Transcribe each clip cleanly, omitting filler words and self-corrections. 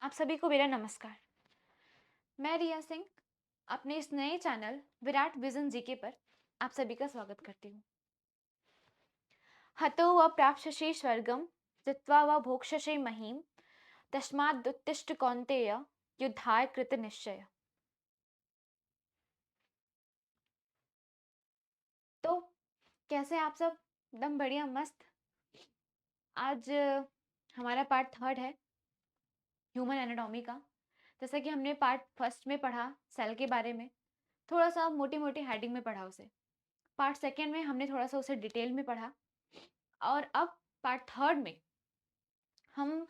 आप सभी को मेरा नमस्कार। मैं रिया सिंह अपने इस नए चैनल विराट विजन जीके पर आप सभी का स्वागत करती हूँ। हतो व प्राप्स्यसे स्वर्गम जित्वा व भोक्ष्यसे महीम तस्मादुत्तिष्ठ कौन्तेय युद्धाय कृत निश्चय। तो कैसे आप सब? एकदम बढ़िया मस्त। आज हमारा पार्ट थर्ड है ह्यूमन एनाटॉमी का। जैसा कि हमने पार्ट फर्स्ट में पढ़ा सेल के बारे में, थोड़ा सा मोटी मोटी हेडिंग में पढ़ा उसे। पार्ट सेकेंड में हमने थोड़ा सा उसे डिटेल में पढ़ा और अब पार्ट थर्ड में हम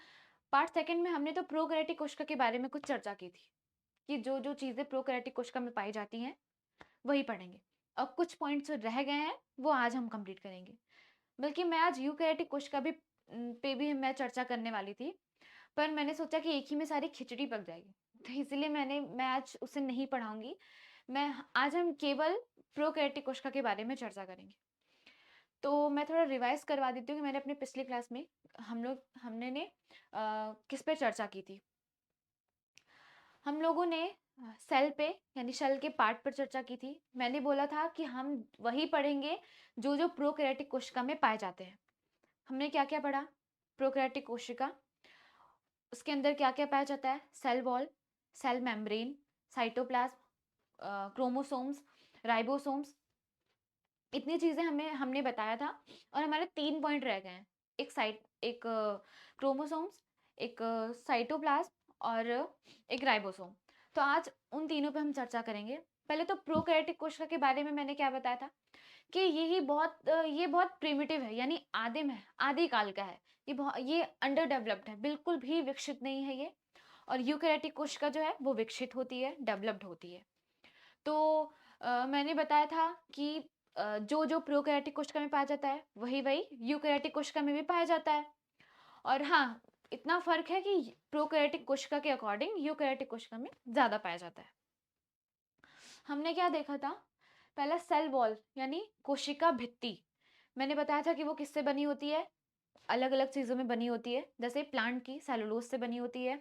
पार्ट सेकंड में हमने तो प्रोकैरियोटिक कोशिका के बारे में कुछ चर्चा की थी कि जो जो चीज़ें प्रोकैरियोटिक कोशिका में पाई जाती हैं वही पढ़ेंगे। और कुछ पॉइंट्स रह गए हैं वो आज हम कंप्लीट करेंगे। बल्कि मैं आज यूकैरियोटिक कोशिका भी पे भी मैं चर्चा करने वाली थी, पर मैंने सोचा कि एक ही में सारी खिचड़ी पक जाएगी, तो इसलिए मैं आज उसे नहीं पढ़ाऊंगी। आज हम केवल प्रोकैरियोटिक कोशिका के बारे में चर्चा करेंगे। तो मैं थोड़ा रिवाइज करवा देती हूँ कि मैंने अपनी पिछली क्लास में हमने ने किस पे चर्चा की थी। हम लोगों ने सेल पे यानी सेल के पार्ट पर चर्चा की थी। मैंने बोला था कि हम वही पढ़ेंगे जो जो प्रोकैरियोटिक कोशिका में पाए जाते हैं। हमने क्या क्या पढ़ा? प्रोकैरियोटिक कोशिका, उसके अंदर क्या क्या पाया जाता है? Cell wall, cell membrane, cytoplasm, chromosomes, ribosomes, इतनी चीज़ें हमें हमने बताया था। और हमारे 3 पॉइंट रह गए हैं। एक क्रोमोसोम्स, एक साइटोप्लाज्म और एक राइबोसोम। तो आज उन तीनों पे हम चर्चा करेंगे। पहले तो प्रोकैरियोटिक कोशिका के बारे में मैंने क्या बताया था कि ये बहुत प्रिमिटिव है, यानी आदिम है, आदिकाल का है। ये अंडर डेवलप्ड है, बिल्कुल भी विकसित नहीं है ये। और यूकैरियोटिक कोशिका जो है वो विकसित होती है, डेवलप्ड होती है। तो मैंने बताया था कि जो जो प्रोकैरियोटिक कोशिका में पाया जाता है वही वही यूकैरियोटिक कोशिका में भी पाया जाता है। और हाँ, इतना फर्क है कि प्रोकैरियोटिक कोशिका के अकॉर्डिंग यूकैरियोटिक कोशिका में ज्यादा पाया जाता है। हमने क्या देखा था? पहला सेल वॉल यानी कोशिका भित्ति। मैंने बताया था कि वो किससे बनी होती है? अलग अलग चीजों में बनी होती है। जैसे प्लांट की सेलुलोज से बनी होती है,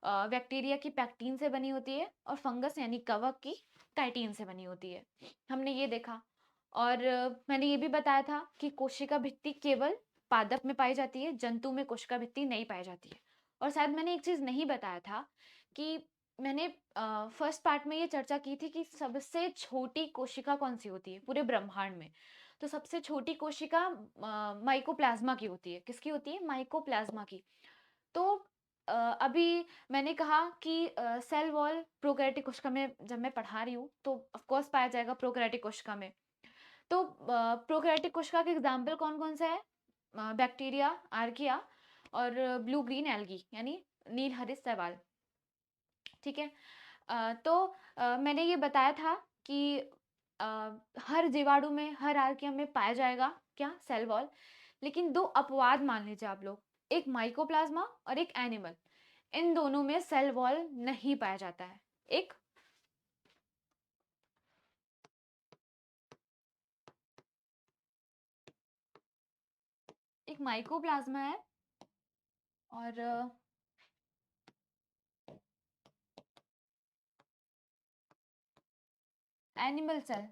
बैक्टीरिया की पैक्टीन से बनी होती है, और फंगस यानी कवक की काइटिन से बनी होती है। हमने ये देखा। और मैंने ये भी बताया था कि कोशिका भित्ति केवल पादप में पाई जाती है, जंतु में कोशिका भित्ति नहीं पाई जाती है। और शायद मैंने एक चीज नहीं बताया था कि मैंने फर्स्ट पार्ट में ये चर्चा की थी कि सबसे छोटी कोशिका कौन सी होती है पूरे ब्रह्मांड में। तो सबसे छोटी कोशिका माइकोप्लाज्मा की होती है। किसकी होती है? माइकोप्लाज्मा की। तो अभी मैंने कहा कि सेल वॉल प्रोकैरियोटिक कोशिका में जब मैं पढ़ा रही हूँ तो ऑफ कोर्स पाया जाएगा प्रोकैरियोटिक कोशिका में। तो प्रोकैरियोटिक कोशिका के एग्जाम्पल कौन कौन से हैं? बैक्टीरिया, आर्किया और ब्लू ग्रीन एल्गी यानी नील हरित शैवाल। ठीक है। तो मैंने ये बताया था कि अ, हर जीवाणु में, हर आर्किया में पाया जाएगा क्या? Cell wall. लेकिन दो अपवाद मान लीजिए आप लोग, एक माइकोप्लाज्मा और एक एनिमल। इन दोनों में सेल वॉल नहीं पाया जाता है। एक एक माइकोप्लाज्मा है और एनिमल सेल,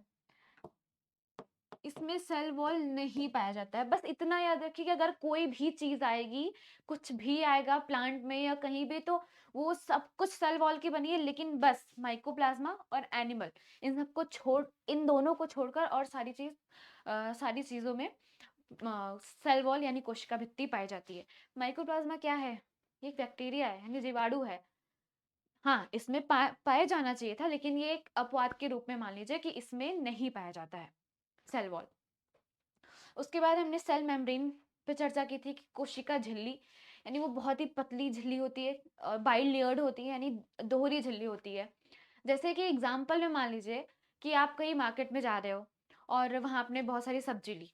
इसमें सेल वॉल नहीं पाया जाता है। बस इतना याद रखिए कि अगर कोई भी चीज आएगी, कुछ भी आएगा प्लांट में या कहीं भी, तो वो सब कुछ सेल वॉल की बनी है, लेकिन बस माइकोप्लाज्मा और एनिमल, इन दोनों को छोड़कर और सारी चीजों में सेल वॉल यानी कोशिका भित्ति पाई जाती है। माइकोप्लाज्मा क्या है? ये एक बैक्टीरिया है यानी जीवाणु है। हाँ, इसमें पाया जाना चाहिए था, लेकिन ये एक अपवाद के रूप में मान लीजिए कि इसमें नहीं पाया जाता है सेल वॉल। उसके बाद हमने सेल मेम्ब्रेन पे चर्चा की थी कि कोशिका झिल्ली यानी वो बहुत ही पतली झिल्ली होती है और बाई लेयर्ड होती है, यानी दोहरी झिल्ली होती है। जैसे कि एग्जाम्पल में मान लीजिए कि आप कहीं मार्केट में जा रहे हो और वहां आपने बहुत सारी सब्जी ली।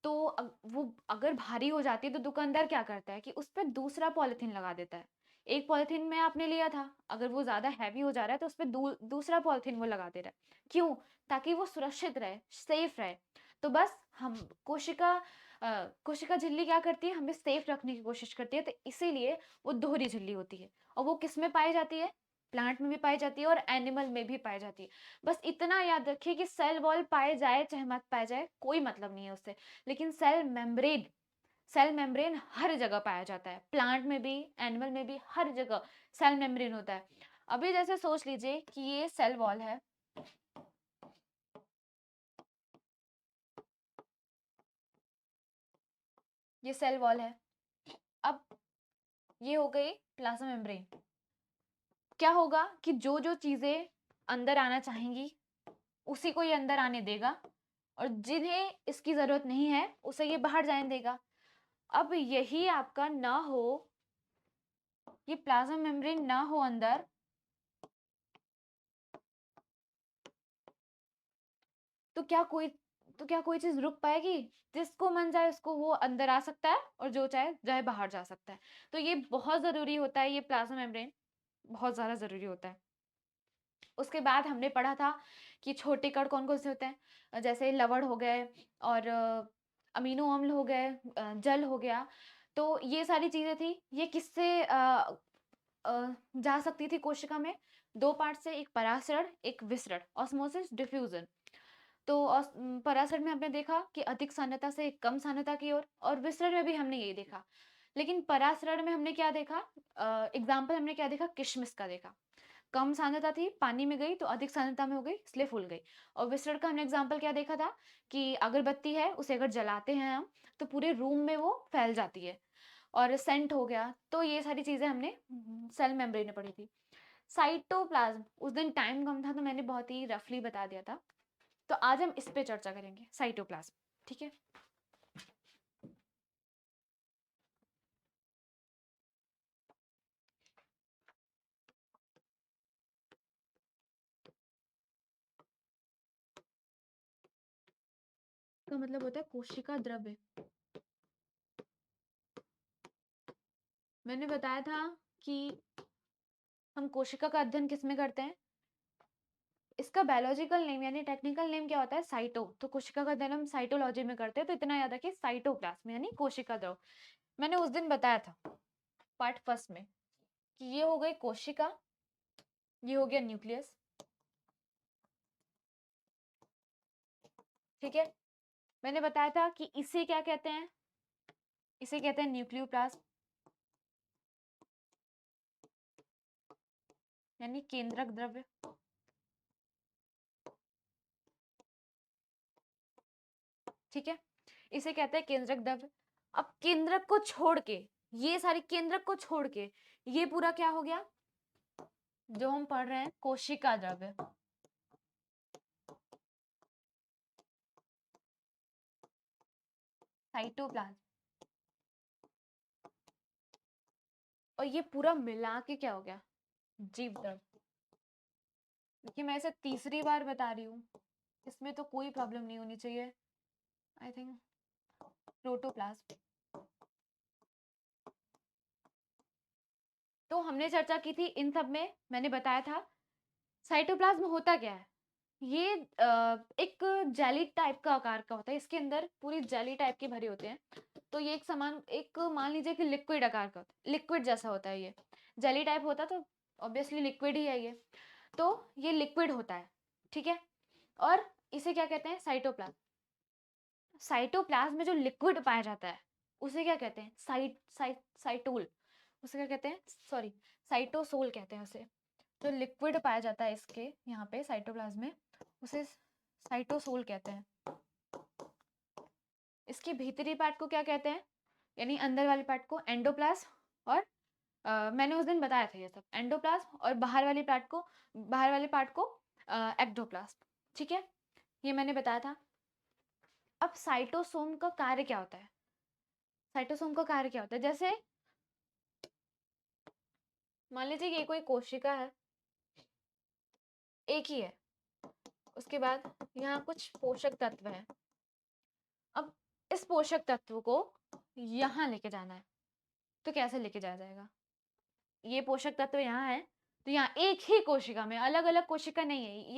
तो वो अगर भारी हो जाती है तो दुकानदार क्या करता है कि उस पर दूसरा पॉलिथीन लगा देता है। एक पॉलिथीन में आपने लिया था, अगर वो ज्यादा हैवी हो जा रहा है तो उस पर दूसरा पॉलिथीन वो लगा दे रहा है। क्यों? ताकि वो सुरक्षित रहे, सेफ रहे। तो बस हम कोशिका कोशिका झिल्ली क्या करती है, हमें सेफ रखने की कोशिश करती है, तो इसीलिए वो दोहरी झिल्ली होती है। और वो किस में पाई जाती है? प्लांट में भी पाई जाती है और एनिमल में भी पाई जाती है। बस इतना याद रखिए कि सेल वॉल पाए जाए चाहे मत पाए जाए, कोई मतलब नहीं है उससे, लेकिन सेल मेम्ब्रेन हर जगह पाया जाता है, प्लांट में भी, एनिमल में भी, हर जगह सेल मेम्ब्रेन होता है। अभी जैसे सोच लीजिए कि ये सेल वॉल है, ये सेल वॉल है। अब ये हो गई प्लाज्मा मेम्ब्रेन। क्या होगा कि जो जो चीजें अंदर आना चाहेंगी उसी को ये अंदर आने देगा, और जिन्हें इसकी जरूरत नहीं है उसे ये बाहर जाने देगा। अब यही आपका ना हो, ये प्लाज्मा मेम्ब्रेन ना हो अंदर, तो क्या कोई चीज रुक पाएगी? जिसको मन जाए उसको वो अंदर आ सकता है, और जो चाहे जाए बाहर जा सकता है। तो ये बहुत जरूरी होता है, ये प्लाज्मा मेम्ब्रेन बहुत ज्यादा जरूरी होता है। उसके बाद हमने पढ़ा था कि छोटे कण कौन कौन से होते हैं, जैसे लवण हो गए, और अमीनो अम्ल हो गए, जल हो गया। तो ये सारी चीजें थी, ये किससे जा सकती थी कोशिका में? दो पार्ट से, एक परासरण एक विसरण, ऑस्मोसिस डिफ्यूजन। तो परासरण में हमने देखा कि अधिक सांद्रता से कम सांद्रता की ओर, और विसरण में भी हमने यही देखा। लेकिन परासरण में हमने क्या देखा? एग्जाम्पल हमने क्या देखा? किशमिश का देखा। कम सांद्रता थी, पानी में गई तो अधिक सांद्रता में हो गई, इसलिए फूल गई। और विसरण का हमने एग्जाम्पल क्या देखा था? कि अगरबत्ती है, उसे अगर जलाते हैं हम तो पूरे रूम में वो फैल जाती है। और सेंट हो गया। तो ये सारी चीजें हमने सेल मेम्ब्रेन में पढ़ी थी। साइटोप्लाज्म, उस दिन टाइम कम था तो मैंने बहुत ही रफली बता दिया था, तो आज हम इस पे चर्चा करेंगे, साइटोप्लाज्म। ठीक है। इसका मतलब होता है कोशिका द्रव्य। मैंने बताया था कि हम कोशिका का अध्ययन किस में करते हैं? इसका बायोलॉजिकल नेम यानी टेक्निकल नेम क्या होता है? साइटो। तो कोशिका का अध्ययन हम साइटोलॉजी में करते हैं, तो इतना याद रखिए, साइटोप्लाज्म यानी कोशिका द्रव। मैंने उस दिन बताया था पार्ट फर्स्ट में कि ये हो गई कोशिका, ये हो गया न्यूक्लियस। ठीक है। मैंने बताया था कि इसे क्या कहते हैं? इसे कहते हैं न्यूक्लियोप्लाज्म, यानी केंद्रक द्रव्य। ठीक है, इसे कहते हैं केंद्रक द्रव्य। अब केंद्रक को छोड़ के, ये सारी केंद्रक को छोड़ के, ये पूरा क्या हो गया जो हम पढ़ रहे हैं? कोशिका द्रव्य। साइटोप्लाज्म। और ये पूरा मिला के क्या हो गया? जीव द्रव्य। देखिए मैं इसे तीसरी बार बता रही हूँ, इसमें तो कोई प्रॉब्लम नहीं होनी चाहिए। I think protoplasm. तो हमने चर्चा की थी इन सब में, मैंने बताया था साइटोप्लाज्म होता क्या है। ये एक जेली टाइप का आकार का होता है, इसके अंदर पूरी जेली टाइप के भरे होते हैं। तो ये एक मान लीजिए कि लिक्विड आकार का होता है, लिक्विड जैसा होता है। ये जेली टाइप होता है तो ऑब्वियसली लिक्विड ही है ये। तो ये लिक्विड होता है। ठीक है। और इसे क्या कहते हैं? साइटोप्लाज्म। साइटोप्लाज्म में जो लिक्विड पाया जाता है उसे क्या कहते हैं? साइटोल। उसे क्या कहते हैं? सॉरी, साइटोसोल कहते हैं उसे। जो लिक्विड पाया जाता है इसके यहाँ पे साइटोप्लाज्म में, उसे साइटोसोल कहते हैं। इसके भीतरी पार्ट को क्या कहते हैं, यानी अंदर वाले पार्ट को? एंडोप्लाज्म। और मैंने उस दिन बताया था ये सब, एंडोप्लाज्म। और बाहर वाले पार्ट को एक्टोप्लाज्म। ठीक है, ये मैंने बताया था। अब साइटोसोम का कार्य क्या होता है? साइटोसोम का कार्य क्या होता है? जैसे मान लीजिए ये कोई कोशिका है, एक ही है, उसके बाद यहाँ कुछ पोषक तत्व है। अब इस पोषक तत्व को यहाँ लेके जाना है, तो कैसे लेके जाया जाएगा? ये पोषक तत्व यहाँ है, तो यहाँ एक ही कोशिका में, अलग अलग कोशिका नहीं है,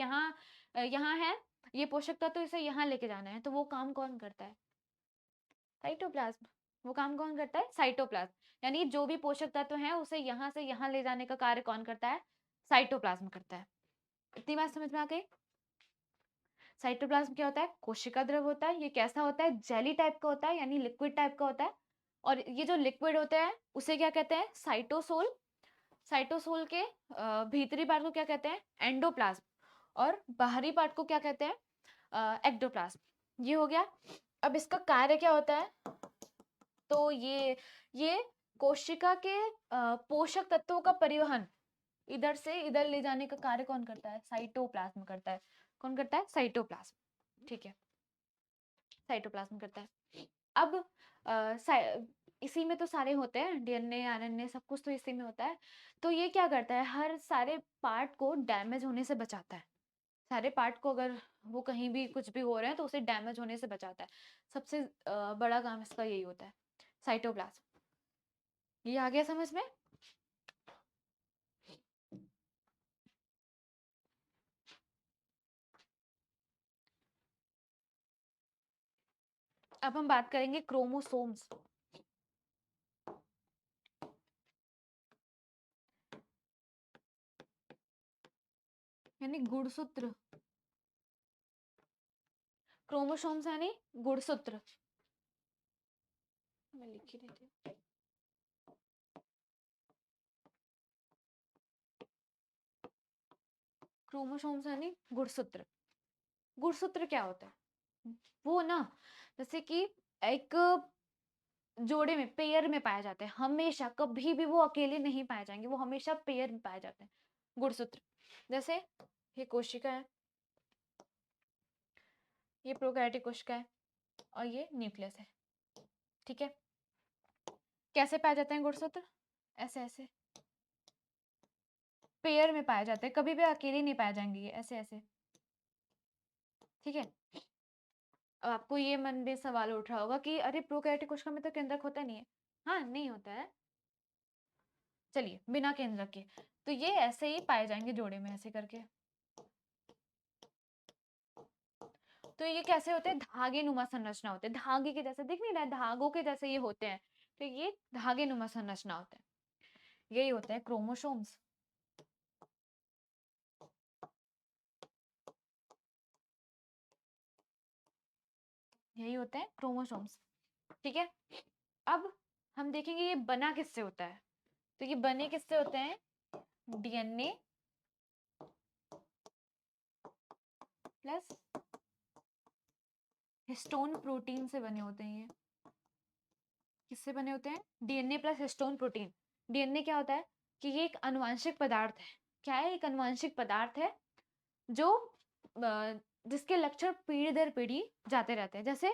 यहाँ है ये पोषक तत्व, इसे यहाँ लेके जाना है, तो वो काम कौन करता है? साइटोप्लाज्म। वो काम कौन करता है? साइटोप्लाज्म। यानी जो भी पोषक तत्व हैं उसे यहाँ से यहाँ ले जाने का कार्य कौन करता है? साइटोप्लाज्म करता है। इतनी बात समझ में आ गई? साइटोप्लाज्म क्या होता है? कोशिका द्रव होता है। ये कैसा होता है? जेली टाइप का होता है, यानी लिक्विड टाइप का होता है। और ये जो लिक्विड होता है उसे क्या कहते हैं? साइटोसोल। साइटोसोल के भीतरी पार्ट को क्या कहते हैं? एंडोप्लाज्म। और बाहरी पार्ट को क्या कहते हैं? एक्टोप्लाज्म। ये हो गया। अब इसका कार्य क्या होता है? तो ये कोशिका के पोषक तत्वों का परिवहन इधर से इधर ले जाने का कार्य कौन करता है? साइटोप्लाज्म करता है। कौन करता है? साइटोप्लाज्म। ठीक है, साइटोप्लाज्म करता है। अब इसी में तो सारे होते हैं, डीएनए आरएनए सब कुछ तो इसी में होता है। तो ये क्या करता है? हर सारे पार्ट को डैमेज होने से बचाता है। सारे पार्ट को अगर वो कहीं भी कुछ भी हो रहे हैं तो उसे डैमेज होने से बचाता है। सबसे बड़ा काम इसका यही होता है, साइटोप्लाज्म। ये आ गया समझ में? अब हम बात करेंगे क्रोमोसोम्स। यानी गुणसूत्र। क्रोमोसोम्स यानी गुणसूत्र। मैं लिख ही देती हूँ। क्रोमोसोम्स यानी गुणसूत्र। गुणसूत्र क्या होता है? वो ना, जैसे कि एक जोड़े में, पेयर में पाए जाते हैं। हमेशा कभी भी वो अकेले नहीं पाए जाएंगे, वो हमेशा पेयर में पाए जाते हैं गुणसूत्र। जैसे ये कोशिका है, ये प्रोकैरियोटिक कोशिका है और ये न्यूक्लियस है। ठीक है, कैसे पाए जाते हैं गुणसूत्र? ऐसे ऐसे पेयर में पाए जाते हैं, कभी भी अकेले नहीं पाए जाएंगे ये, ऐसे ऐसे। ठीक है, अब आपको ये मन में सवाल उठ रहा होगा कि अरे प्रोकैरियोटिक कोशिका में तो केंद्रक होता नहीं है। हाँ, नहीं होता है। चलिए, बिना केंद्रक के तो ये ऐसे ही पाए जाएंगे जोड़े में, ऐसे करके। तो ये कैसे होते हैं? धागे नुमा संरचना होते हैं, धागे के जैसे, दिख नहीं रहा है? धागों के जैसे ये होते हैं। तो ये धागे नुमा संरचना होते हैं। यही होते हैं क्रोमोसोम्स। यही होते हैं क्रोमोसोम्स। ठीक है, अब हम देखेंगे ये बना किससे होता है। तो ये बने किससे होते हैं? डीएनए प्लस हिस्टोन प्रोटीन से बने होते हैं। ये किससे बने होते हैं? DNA plus histone protein. DNA क्या होता है? कि ये एक आनुवांशिक पदार्थ है। क्या है? एक आनुवांशिक पदार्थ है जो जिसके लक्षण पीढ़ी दर पीढ़ी जाते रहते हैं। जैसे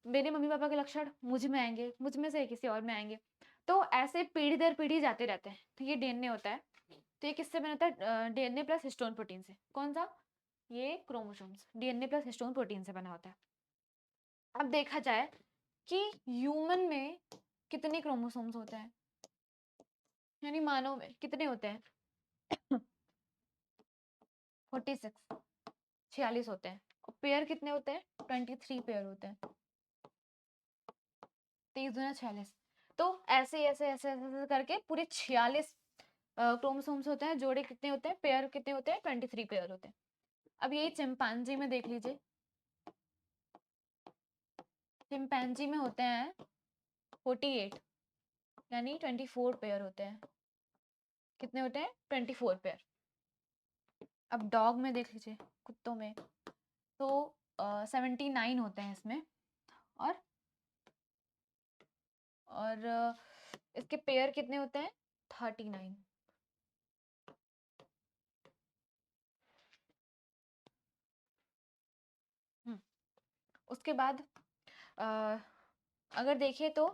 मेरे मम्मी पापा के लक्षण मुझ में आएंगे, मुझ में से किसी और में आएंगे, तो ऐसे पीढ़ी दर पीढ़ी जाते रहते हैं। तो ये डीएनए होता है। तो ये किससे बना था? डीएनए प्लस हिस्टोन प्रोटीन से। कौन सा? ये chromosomes DNA plus histone protein से बना होता है। अब देखा जाए कि ह्यूमन में कितने क्रोमोसोम्स होते हैं, यानी मानव में कितने होते हैं? 46, 46 होते हैं। और पेयर कितने होते हैं? 23 पेयर होते हैं। 23 दूना 46। तो ऐसे ऐसे ऐसे ऐसे ऐसे करके पूरे 46 क्रोमोसोम्स होते हैं। जोड़े कितने होते हैं? पेयर कितने होते हैं? 23 पेयर होते हैं। अब यही चिंपांजी में देख लीजिए। चिंपैंजी में होते हैं 48, यानी 24 पेयर होते हैं। कितने होते हैं? 24 पेयर। अब डॉग में देख लीजिए, कुत्तों में, तो 79 होते हैं इसमें। और इसके पेयर कितने होते हैं? 39। उसके बाद अ, अगर देखिए तो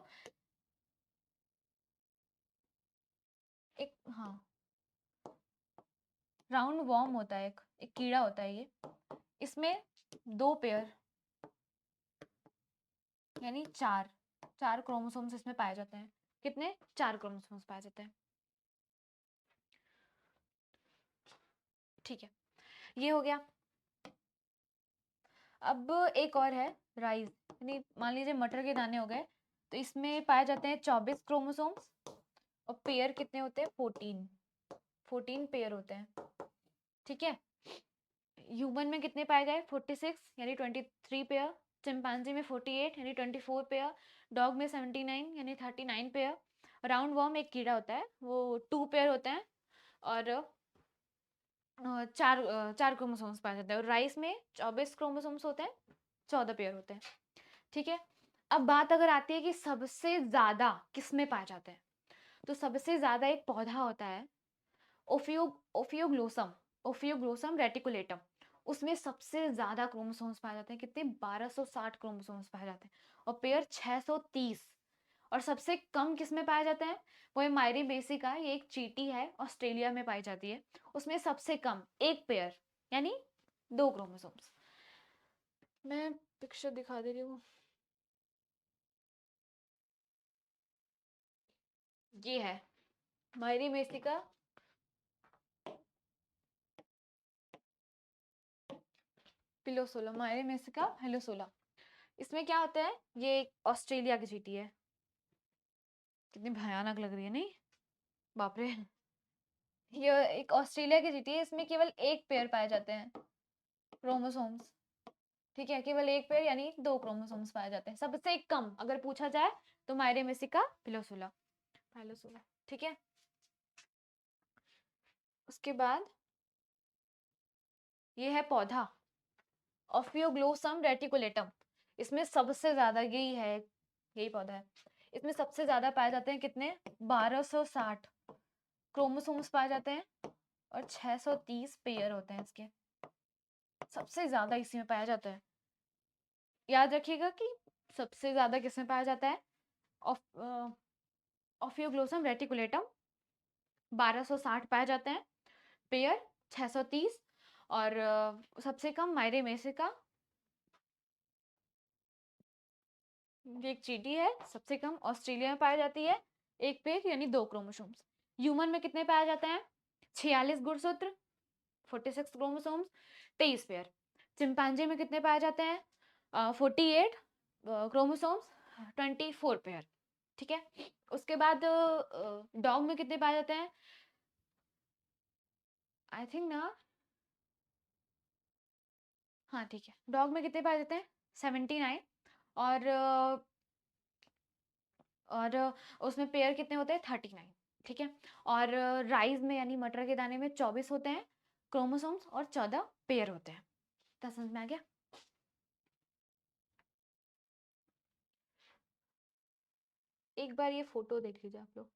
एक, हाँ, राउंड वॉर्म होता है, एक कीड़ा होता है ये। इसमें 2 पेयर, यानी चार चार क्रोमोसोम्स इसमें पाए जाते हैं। कितने? 4 क्रोमोसोम्स पाए जाते हैं। ठीक है, ये हो गया। अब एक और है, राइस यानी मान लीजिए मटर के दाने हो गए, तो इसमें पाए जाते हैं 24 क्रोमोसोम्स और पेयर कितने होते हैं? 14 पेयर होते हैं। ठीक है। ह्यूमन में कितने पाए गए? 46 यानी 23 पेयर। चिंपांजी में 48 यानी 24 पेयर। डॉग में 79 यानी 39 पेयर। राउंड वर्म एक कीड़ा होता है, वो 2 पेयर होते हैं और चार क्रोमोसोम्स पाए जाते हैं। और राइस में 24 क्रोमोसोम्स होते हैं, 14 पेयर होते हैं। ठीक है। अब बात अगर आती है कि सबसे ज्यादा किसमें पाए जाते हैं, तो सबसे ज्यादा एक पौधा होता है ओफियोग्लोसम ओफियोग्लोसम रेटिकुलेटम। उसमें सबसे ज्यादा क्रोमोसोम्स पाए जाते हैं। कितने? 1260 क्रोमोसोम्स पाए जाते हैं और पेयर 630। और सबसे कम किसमें पाया जाता है? वो है मायरी बेसिका, ये एक चींटी है, ऑस्ट्रेलिया में पाई जाती है। उसमें सबसे कम एक पेयर यानी 2 क्रोमोसोम्स। मैं पिक्चर दिखा दे रही हूँ। ये है मायरी बेसिका पिलोसोला, मायरी बेसिका पिलोसोला। इसमें क्या होता है? ये एक ऑस्ट्रेलिया की चींटी है। कितनी भयानक लग रही है नहीं? बाप रे। ये एक ऑस्ट्रेलिया की चींटी है, इसमें केवल एक पेयर पाए जाते हैं क्रोमोसोम्स। ठीक है, केवल एक पेयर यानी 2 क्रोमोसोम्स पाए जाते हैं। सबसे कम अगर पूछा जाए तो मायरे मेसिका पिलोसुला पाइलोसुला। ठीक है। उसके बाद ये है पौधा ऑफियोग्लोसम रेटिकुलेटम। इसमें सबसे ज्यादा यही है, यही पौधा है। इसमें सबसे ज्यादा पाए जाते हैं कितने? 1260 क्रोमोसोम्स पाए जाते हैं और 630 पेयर होते हैं इसके। सबसे ज्यादा इसी में पाया जाता है। याद रखिएगा कि सबसे ज्यादा किसमें पाया जाता है? ऑफियोग्लोसम रेटिकुलेटम 1260 पाए जाते हैं, पेयर 630। और सबसे कम मायरे मेसिका, ये एक चींटी है, सबसे कम ऑस्ट्रेलिया में पाई जाती है, एक पेयर यानी 2 क्रोमोसोम्स। ह्यूमन में कितने पाए जाते हैं? 46 गुणसूत्र 46 क्रोमोसोम्स, 23 पेयर। चिंपांजी में कितने पाए जाते हैं? 48 क्रोमोसोम्स, 24 पेयर। ठीक है। उसके बाद डॉग में कितने पाए जाते हैं? आई थिंक ना, हाँ ठीक है, डॉग में कितने पाए जाते हैं? 79। और उसमें पेयर कितने होते हैं? 39। ठीक है। और राइस में यानी मटर के दाने में 24 होते हैं क्रोमोसोम्स और 14 पेयर होते हैं। तो समझ में आ गया? एक बार ये फोटो देख लीजिए आप लोग।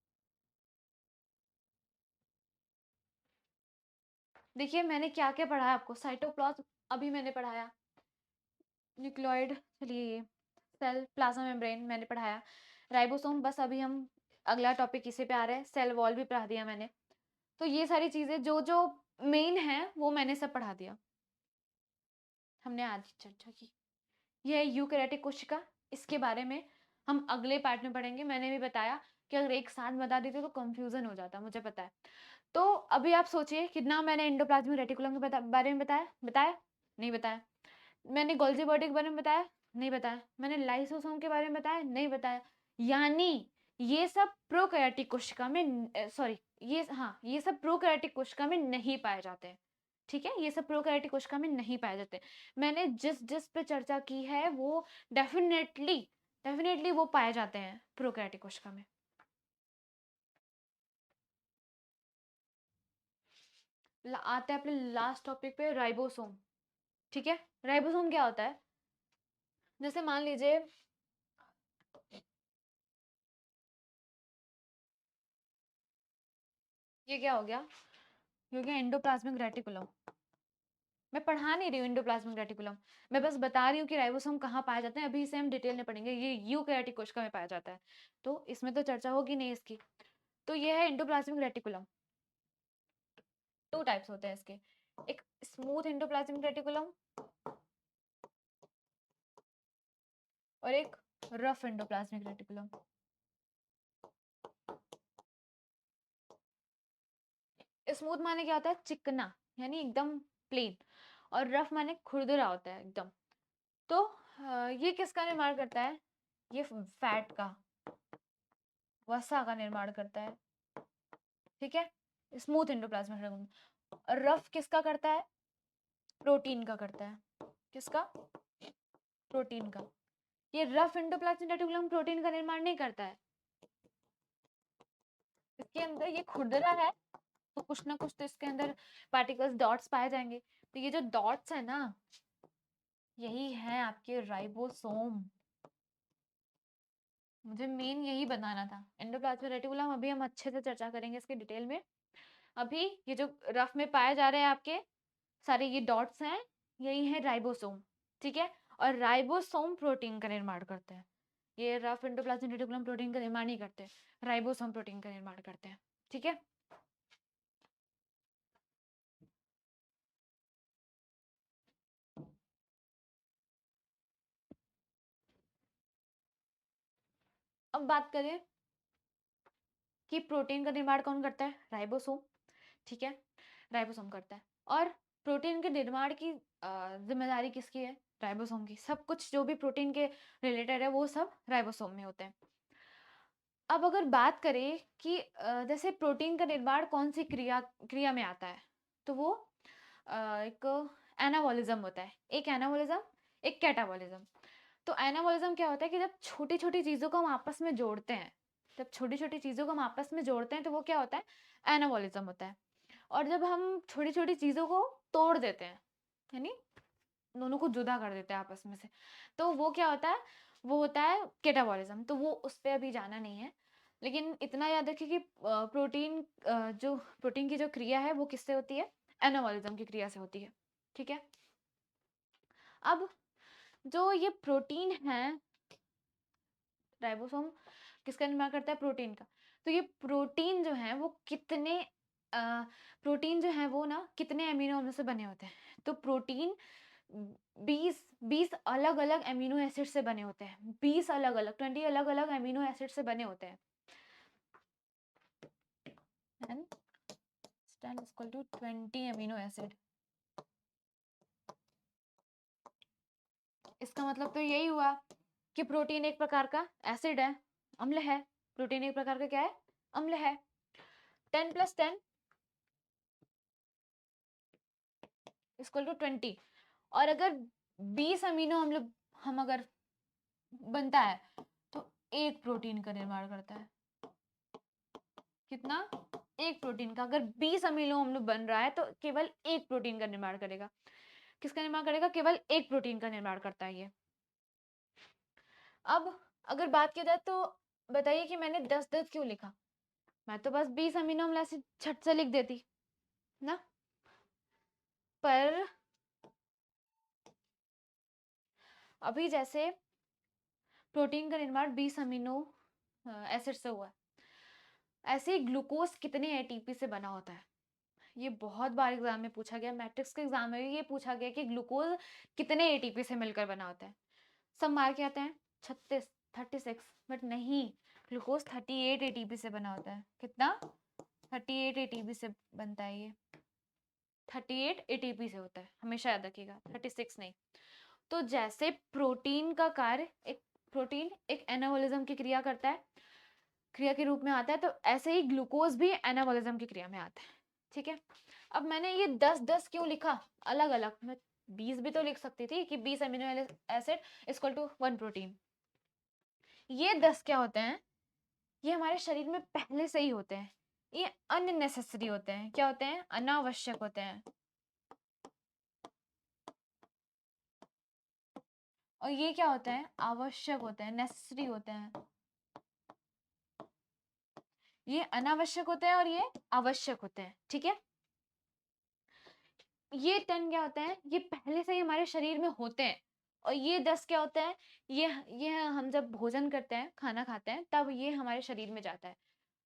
देखिए मैंने क्या क्या पढ़ाया आपको। साइटोप्लाज्म अभी मैंने पढ़ाया, न्यूक्लियोइड, चलिए ये सेल, प्लाज्मा मेम्ब्रेन मैंने पढ़ाया, राइबोसोम बस अभी हम अगला टॉपिक इसी पे आ रहे हैं, सेल वॉल भी पढ़ा दिया मैंने। तो ये सारी चीजें जो जो मेन है वो मैंने सब पढ़ा दिया, हमने आज चर्चा की। यह है यूकैरियोटिक कोशिका। इसके बारे में हम अगले पार्ट में पढ़ेंगे। मैंने भी बताया कि अगर एक साथ बता देते तो कंफ्यूजन हो जाता, मुझे पता है। तो अभी आप सोचिए कितना मैंने एंडोप्लाज्मिक रेटिकुलम के बारे में बताया, बताया नहीं बताया? मैंने गोल्जी बॉडी के बारे में बताया, नहीं बताया? मैंने लाइसोसोम के बारे में बताया, नहीं बताया? यानी ये सब प्रोकैरियोटिक कोशिका में, सॉरी, ये हाँ, ये सब प्रोकैरियोटिक कोशिका में नहीं पाए जाते हैं। ठीक है, ये सब प्रोकैरियोटिक कोशिका में नहीं पाए जाते। मैंने जिस जिस पे चर्चा की है वो डेफिनेटली डेफिनेटली वो पाए जाते हैं प्रोकैरियोटिक कोशिका में। आते हैं अपने लास्ट टॉपिक पे, राइबोसोम। ठीक है। राइबोसोम क्या होता है? जैसे मान लीजिए ये क्या हो गया, ये हो गया एंडोप्लाज्मिक रेटिकुलम। मैं पढ़ा नहीं रही हूँ एंडोप्लाज्मिक रेटिकुलम, मैं बस बता रही हूँ कि राइबोसोम कहाँ पाए जाते हैं। अभी इसे हम डिटेल में पढ़ेंगे। ये यूकैरियोटिक कोशिका में पाया जाता है, तो इसमें तो चर्चा होगी नहीं इसकी। तो ये है एंडोप्लाज्मिक रेटिकुलम। 2 टाइप्स होते हैं इसके, एक स्मूथ एंडोप्लाज्मिक रेटिकुलम और एक रफ एंडोप्लाज्मिक रेटिकुलम। स्मूथ माने क्या होता है? चिकना, यानी एकदम प्लेन। और रफ माने खुरदुरा होता है एकदम। तो ये किसका निर्माण करता है? ये फैट का, वसा का निर्माण करता है। ठीक है, स्मूथ एंडोप्लाज्मिक रेटिकुलम। रफ किसका करता है? प्रोटीन का करता है। किसका? प्रोटीन का। ये रफ एंडोप्लाज्मिक रेटिकुलम प्रोटीन का निर्माण नहीं करता है। इसके अंदर ये खुरदरा है, तो कुछ ना कुछ तो इसके अंदर पार्टिकल्स, डॉट्स पाए जाएंगे। तो ये जो डॉट्स है ना, यही है आपके राइबोसोम। मुझे मेन यही बताना था। एंडोप्लाज्मिक रेटिकुलम अभी हम अच्छे से चर्चा करेंगे इसके डिटेल में। अभी ये जो रफ में पाए जा रहे हैं आपके सारे ये डॉट्स हैं, यही है राइबोसोम। ठीक है, और राइबोसोम प्रोटीन का निर्माण करते हैं। ये रफ एंडोप्लाज्मिक रेटिकुलम प्रोटीन का निर्माण नहीं करते, राइबोसोम प्रोटीन का निर्माण करते हैं। ठीक है, अब बात करें कि प्रोटीन का निर्माण कौन करता है? राइबोसोम। ठीक है, राइबोसोम करता है। और प्रोटीन के निर्माण की जिम्मेदारी किसकी है? राइबोसोम की। सब कुछ जो भी प्रोटीन के रिलेटेड है वो सब राइबोसोम में होते हैं। अब अगर बात करें कि जैसे प्रोटीन का निर्माण कौन सी क्रिया क्रिया में आता है, तो वो एक एनाबॉलिज्म होता है। एक एनाबॉलिज्म, एक कैटाबॉलिज्म। तो एनाबॉलिज्म क्या होता है कि जब छोटी छोटी चीज़ों को हम आपस में जोड़ते हैं, जब छोटी छोटी चीज़ों को हम आपस में जोड़ते हैं तो वो क्या होता है? एनाबॉलिज्म होता है। और जब हम छोटी छोटी चीज़ों को तोड़ देते हैं, यानी दोनों को जुदा कर देते हैं आपस में से, तो वो क्या होता है? वो होता है कैटाबॉलिज्म। तो वो उस पर अभी जाना नहीं है, लेकिन इतना याद रखिए कि जो प्रोटीन की जो क्रिया है वो किससे होती है? एनाबॉलिज्म की क्रिया से होती है। ठीक है, अब जो ये प्रोटीन है, राइबोसोम किसका निर्माण करता है? प्रोटीन का। तो ये प्रोटीन जो है वो कितने प्रोटीन जो है वो ना कितने अमीनो अम्ल से बने होते हैं? तो प्रोटीन 20 अलग अलग अमीनो एसिड से बने होते हैं। 20 अलग अलग 20 अलग अलग अमीनो एसिड से बने होते हैं। And stand equal to 20 amino acid. इसका मतलब तो यही हुआ कि प्रोटीन एक प्रकार का एसिड है, अम्ल है। प्रोटीन एक प्रकार का क्या है? अम्ल है। 10 + 10 इक्वल टू 20। और अगर 20 अमीनो अम्ल हम अगर बनता है तो एक प्रोटीन का निर्माण करता है। कितना? एक प्रोटीन का। अगर 20 अमीनो अम्ल बन रहा है तो केवल एक प्रोटीन का निर्माण करेगा। किसका निर्माण करेगा? केवल एक प्रोटीन का निर्माण करता है ये। अब अगर बात की जाए तो बताइए कि मैंने 10-10 क्यों लिखा? मैं तो बस 20 अमीनो अम्ल ऐसे झट से लिख देती ना। पर अभी जैसे प्रोटीन का निर्माण 20 अमीनो एसिड से हुआ है, ऐसे ही ग्लूकोज कितने एटीपी से बना होता है? ये बहुत बार एग्जाम में पूछा गया, मैट्रिक्स के एग्जाम में भी ये पूछा गया कि ग्लूकोज कितने एटीपी से मिलकर बना होता है। सब मार के आते हैं 36, 36, बट नहीं, ग्लूकोज 38 एटीपी से बना होता है। कितना? 38 एटीपी से बनता है ये। 38 एटीपी से होता है, हमेशा याद रखिएगा, 36 नहीं। तो जैसे प्रोटीन एक एनाबॉलिज्म की क्रिया करता है, क्रिया के रूप में आता है, तो ऐसे ही ग्लूकोज भी एनाबॉलिज्म की क्रिया में आता है। ठीक है, अब मैंने ये 10-10 क्यों लिखा अलग अलग? मैं 20 भी तो लिख सकती थी कि 20 amino acid equal to 1 protein. ये 10 क्या होते हैं? ये हमारे शरीर में पहले से ही होते हैं। ये अननेसेसरी होते हैं। क्या होते हैं? अनावश्यक होते हैं। और ये क्या होते हैं? आवश्यक होते हैं, नेसेसरी होते हैं। ये अनावश्यक होते हैं और ये आवश्यक होते हैं। ठीक है, ये 10 क्या होते हैं? ये पहले से ही हमारे शरीर में होते हैं। और ये 10 क्या होते हैं? ये हम जब भोजन करते हैं, खाना खाते हैं, तब ये हमारे शरीर में जाता है।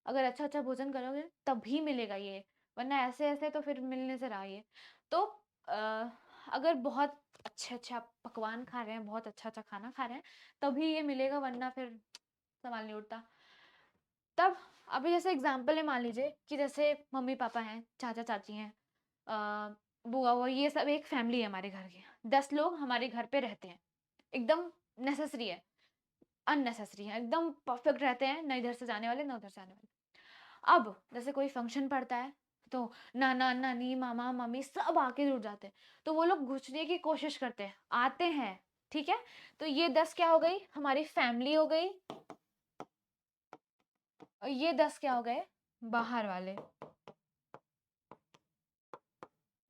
अगर अच्छा अच्छा भोजन करोगे तभी मिलेगा ये, वरना ऐसे ऐसे तो फिर मिलने से रहा ये। तो अ, अगर बहुत अच्छे अच्छे आप पकवान खा रहे हैं, बहुत अच्छा अच्छा खाना खा रहे हैं, तभी ये मिलेगा, वरना फिर सवाल नहीं उठता। तब अभी जैसे एग्जाम्पल है, मान लीजिए कि जैसे मम्मी पापा हैं, चाचा चाची हैं, बुआ वो, ये सब एक फैमिली है हमारे घर की। 10 लोग हमारे घर पे रहते हैं। एकदम नेसेसरी है, अननेसेसरी है, एकदम परफेक्ट रहते हैं, ना इधर से जाने वाले ना उधर से आने वाले। अब जैसे कोई फंक्शन पड़ता है तो नाना नानी मामा मम्मी सब आके जुड़ जाते हैं, तो वो लोग घुसने की कोशिश करते हैं, आते हैं, ठीक है। तो ये 10 क्या हो गई, हमारी फैमिली हो गई, और ये 10 क्या हो गए, बाहर वाले।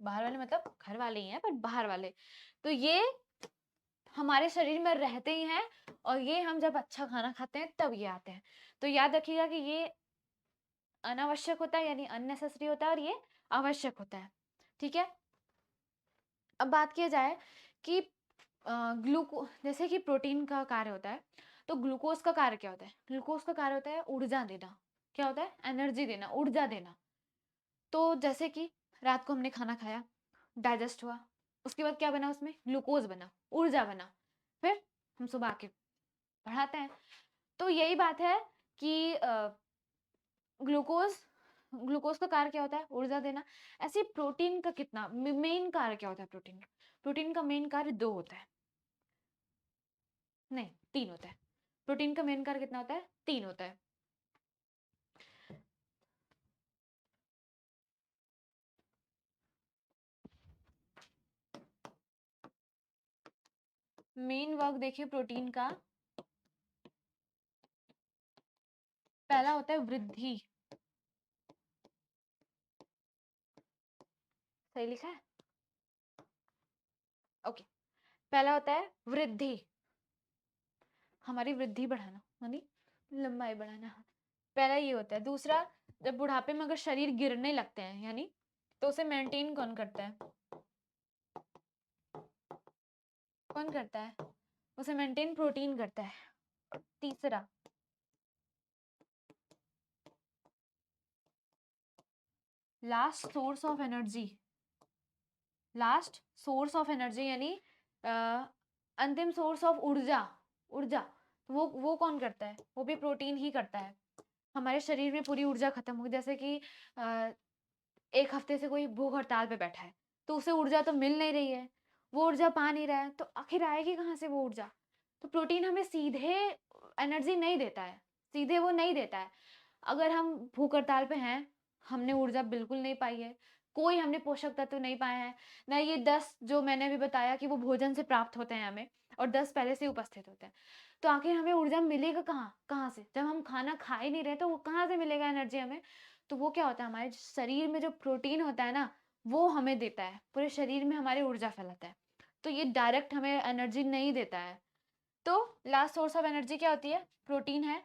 बाहर वाले मतलब घर वाले ही हैं पर बाहर वाले। तो ये हमारे शरीर में रहते ही हैं, और ये हम जब अच्छा खाना खाते हैं तब ये आते हैं। तो याद रखिएगा कि ये अनावश्यक होता है यानी अननेसेसरी होता है, और ये आवश्यक होता है, ठीक है। अब बात किया जाए कि ग्लूको जैसे कि प्रोटीन का कार्य होता है, तो ग्लूकोज का कार्य क्या होता है, ग्लूकोज का कार्य होता है ऊर्जा देना। क्या होता है, एनर्जी देना, ऊर्जा देना। तो जैसे कि रात को हमने खाना खाया, डाइजेस्ट हुआ, उसके बाद क्या बना, उसमें ग्लूकोज बना, ऊर्जा बना, फिर हम सुबह आके बढ़ाते हैं। तो यही बात है कि ग्लूकोज ग्लूकोज का कार्य क्या होता है, ऊर्जा देना। ऐसे प्रोटीन का कितना मेन कार्य क्या होता है, प्रोटीन का, प्रोटीन का मेन कार्य 2 होता है, नहीं 3 होता है। प्रोटीन का मेन कार्य कितना होता है, 3 होता है। मेन वर्क देखिए प्रोटीन का, पहला होता है वृद्धि। सही लिखा है, ओके। पहला होता है वृद्धि, हमारी वृद्धि बढ़ाना यानी लंबाई बढ़ाना, पहला ये होता है। दूसरा, जब बुढ़ापे में अगर शरीर गिरने लगते हैं यानी, तो उसे मेंटेन कौन करता है, कौन करता है, उसे मेंटेन प्रोटीन करता है। तीसरा, last source of energy, last source of energy यानी अंतिम सोर्स ऑफ ऊर्जा, ऊर्जा, तो वो कौन करता है, वो भी प्रोटीन ही करता है। हमारे शरीर में पूरी ऊर्जा खत्म हो, जैसे कि एक हफ्ते से कोई भूख हड़ताल पे बैठा है, तो उसे ऊर्जा तो मिल नहीं रही है, वो ऊर्जा पा नहीं रहा है, तो आखिर आएगी कहाँ से वो ऊर्जा। तो प्रोटीन हमें सीधे एनर्जी नहीं देता है, सीधे वो नहीं देता है। अगर हम भूख हड़ताल पे हैं, हमने ऊर्जा बिल्कुल नहीं पाई है, कोई हमने पोषक तत्व नहीं पाए हैं, ना ये 10 जो मैंने अभी बताया कि वो भोजन से प्राप्त होते हैं हमें, और 10 पहले से उपस्थित होते हैं, तो आखिर हमें ऊर्जा मिलेगा कहाँ, कहाँ से, जब हम खाना खा ही नहीं रहे तो वो कहाँ से मिलेगा एनर्जी हमें। तो वो क्या होता है, हमारे शरीर में जो प्रोटीन होता है ना, वो हमें देता है, पूरे शरीर में हमारी ऊर्जा फैलाता है, तो ये डायरेक्ट हमें एनर्जी नहीं देता है। तो लास्ट सोर्स ऑफ एनर्जी क्या होती है, प्रोटीन है।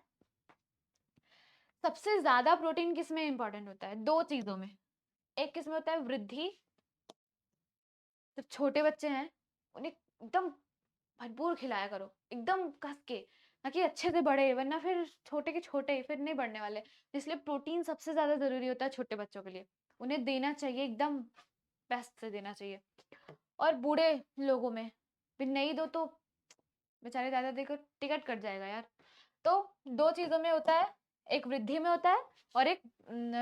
सबसे ज्यादा प्रोटीन किस में इंपॉर्टेंट होता है, 2 चीजों में। एक किस में होता है, वृद्धि, जब छोटे बच्चे हैं उन्हें एकदम भरपूर खिलाया करो, एकदम कस के, ना कि अच्छे से बड़े, वरना फिर छोटे के छोटे फिर नहीं बढ़ने वाले। इसलिए प्रोटीन सबसे ज्यादा जरूरी होता है छोटे बच्चों के लिए, उन्हें देना चाहिए, एकदम बेस्ट से देना चाहिए। और बूढ़े लोगों में फिर नहीं दो तो बेचारे दादा देखो टिकट कट जाएगा यार। तो 2 चीजों में होता है, एक वृद्धि में होता है, और एक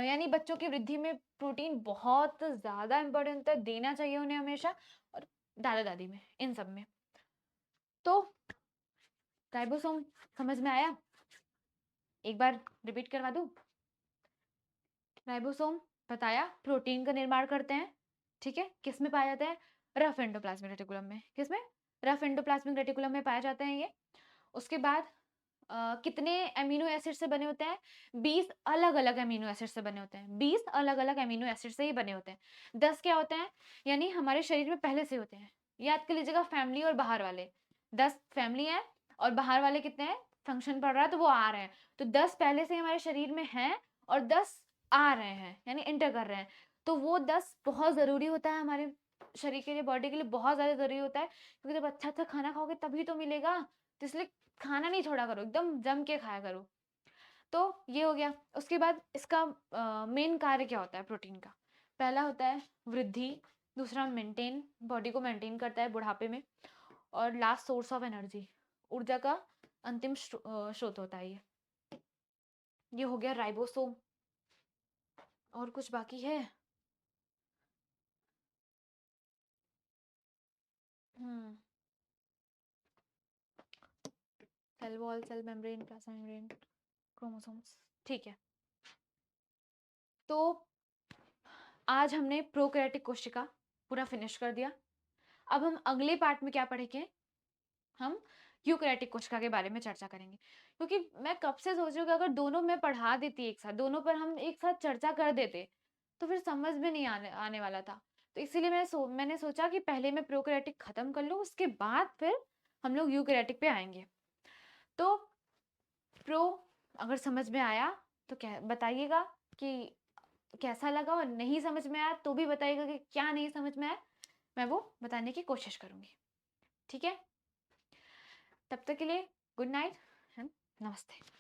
यानी बच्चों की वृद्धि में प्रोटीन बहुत ज्यादा इंपॉर्टेंट होता है, देना चाहिए उन्हें हमेशा, और दादा दादी में, इन सब में। तो राइबोसोम समझ में आया, एक बार रिपीट करवा दूं। राइबोसोम बताया प्रोटीन का निर्माण करते हैं, ठीक है, किस में पाया जाता है, रफ एंडोप्लाज्मिक रेटिकुलम में, किस में, रफ एंडोप्लाज्मिक रेटिकुलम में पाए जाते हैं ये। उसके बाद कितने अमीनो एसिड से बने होते हैं, 20 अलग अलग अमीनो एसिड से बने होते हैं, 20 अलग अलग अमीनो एसिड से ही बने होते हैं। 10 क्या होते हैं, यानी हमारे शरीर में पहले से होते हैं। याद कर लीजिएगा, फैमिली और बाहर वाले, 10 फैमिली है, और बाहर वाले कितने हैं, फंक्शन पड़ रहा है तो वो आ रहे हैं, तो 10 पहले से हमारे शरीर में हैं, और 10 आ रहे हैं यानी एंटर कर रहे हैं। तो वो 10 बहुत जरूरी होता है हमारे शरीर के लिए, बॉडी के लिए बहुत ज्यादा जरूरी होता है, क्योंकि जब अच्छा अच्छा खाना खाओगे तभी तो मिलेगा। तो इसलिए खाना नहीं छोड़ा करो, एकदम जम के खाया करो। तो ये हो गया। उसके बाद इसका मेन कार्य क्या होता है प्रोटीन का, पहला होता है वृद्धि, दूसरा मेंटेन, बॉडी को मेंटेन करता है बुढ़ापे में, और लास्ट सोर्स ऑफ एनर्जी, ऊर्जा का अंतिम स्रोत होता है ये हो गया राइबोसोम। और कुछ बाकी है, hmm cell wall, cell membrane, plasma membrane, chromosomes. ठीक है, तो आज हमने प्रोकैरियोटिक कोशिका पूरा फिनिश कर दिया। अब हम अगले पार्ट में क्या पढ़ेंगे, हम यूकैरियोटिक कोशिका के बारे में चर्चा करेंगे, क्योंकि मैं कब से सोच रही हूँ कि अगर दोनों में पढ़ा देती एक साथ, दोनों पर हम एक साथ चर्चा कर देते तो फिर समझ में नहीं आने वाला था। तो इसीलिए मैंने सोचा कि पहले मैं प्रोकैरियोटिक खत्म कर लूँ, उसके बाद फिर हम लोग यूकैरियोटिक पे आएंगे। तो प्रो अगर समझ में आया तो क्या बताइएगा कि कैसा लगा, और नहीं समझ में आया तो भी बताइएगा कि क्या नहीं समझ में आया, मैं वो बताने की कोशिश करूंगी। ठीक है, तब तक के लिए गुड नाइट एंड नमस्ते।